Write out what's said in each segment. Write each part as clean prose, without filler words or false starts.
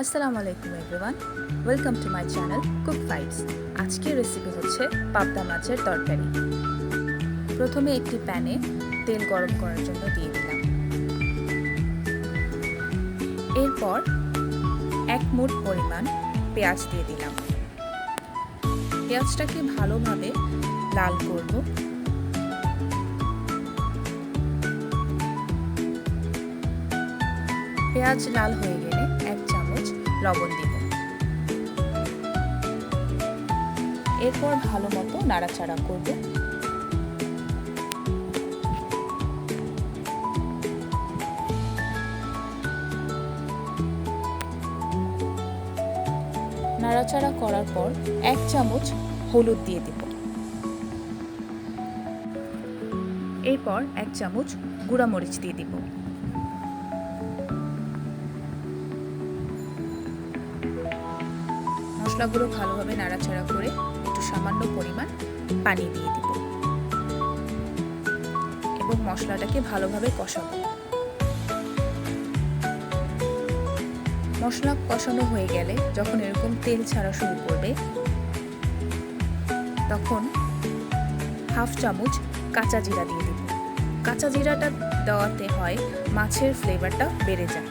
আসসালামু আলাইকুম everyone, welcome to my channel cook fights. আজকের রেসিপি হচ্ছে পাবদা মাছের তরকারি। প্রথমে একটি প্যানে তেল গরম করার জন্য দিয়ে দিলাম। এরপর 1 মুঠ পরিমাণ পেঁয়াজ দিয়ে দিলাম। পেঁয়াজটাকে ভালোভাবে লাল করব। পেঁয়াজ লাল হয়ে গেলে 1 চামচ লবণ দিব। এরপর ভালো মতো নাড়াচাড়া করব। নাড়াচাড়া করার পর 1 চামচ হলুদ দিয়ে দিব। এরপর 1 চামচ গুঁড়া মরিচ দিয়ে দিব। মশলাগুলো ভালোভাবে নাড়াচাড়া করে একটু সামান্য পরিমাণ পানি দিয়ে দিব এবং মশলাটাকে ভালোভাবে কষাবো। মশলা কষানো হয়ে গেলে যখন এরকম তেল ছাড়া শুরু করবে, তখন 1/2 চামচ কাঁচা জিরা দিয়ে দিব। কাঁচা জিরাটা দেওয়াতে হয় মাছের ফ্লেভারটা বেড়ে যায়।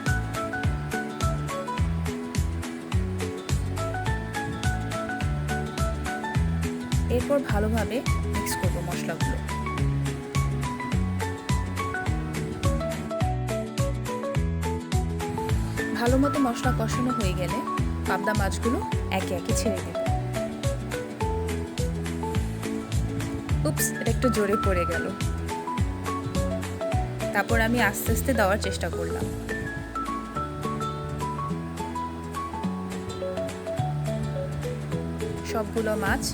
এরপর ভালোভাবে মিক্স করব মশলাগুলো। ভালো মতো মশলা কষানো হয়ে গেলে পাবদা মাছগুলো একে একে ছেড়ে দেব। উপস, এটা একটু জোরে পড়ে গেল। তারপর আমি আস্তে আস্তে দেওয়ার চেষ্টা করলাম। সবগুলো মাছ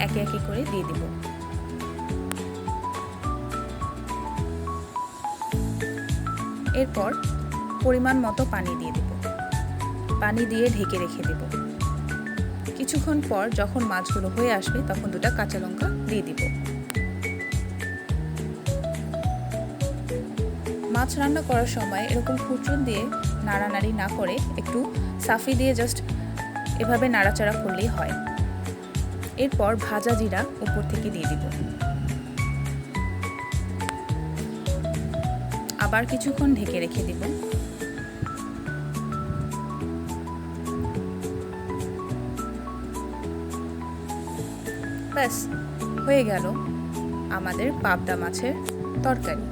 একে একে করে দিয়ে দিব। এরপর পরিমাণ মতো পানি দিয়ে দিব। পানি দিয়ে ঢেকে রেখে দেব। কিছুক্ষণ পর যখন মাছগুলো হয়ে আসবে, তখন 2টা কাঁচা লঙ্কা দিয়ে দিব। মাছ রান্না করার সময় এরকম খুঁটুন দিয়ে নাড়ানাড়ি না করে একটু সাফি দিয়ে জাস্ট এভাবে নাড়াচাড়া করলেই হয়। এরপর ভাজা জিরা উপর থেকে দিয়ে দিব। আবার কিছুক্ষণ ঢেকে রেখে দিব। ব্যাস, হয়ে গেল আমাদের পাবদা মাছের তরকারি।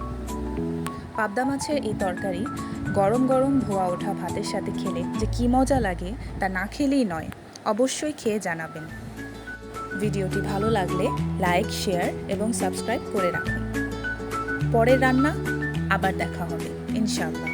পাবদা মাছের এই তরকারি গরম গরম ধোয়া ওঠা ভাতের সাথে খেলে যে কি মজা লাগে তা না খেলেই নয়। অবশ্যই খেয়ে জানাবেন। ভিডিওটি ভালো লাগলে লাইক, শেয়ার এবং সাবস্ক্রাইব করে রাখুন। পরের রান্না আবার দেখা হবে ইনশাআল্লাহ।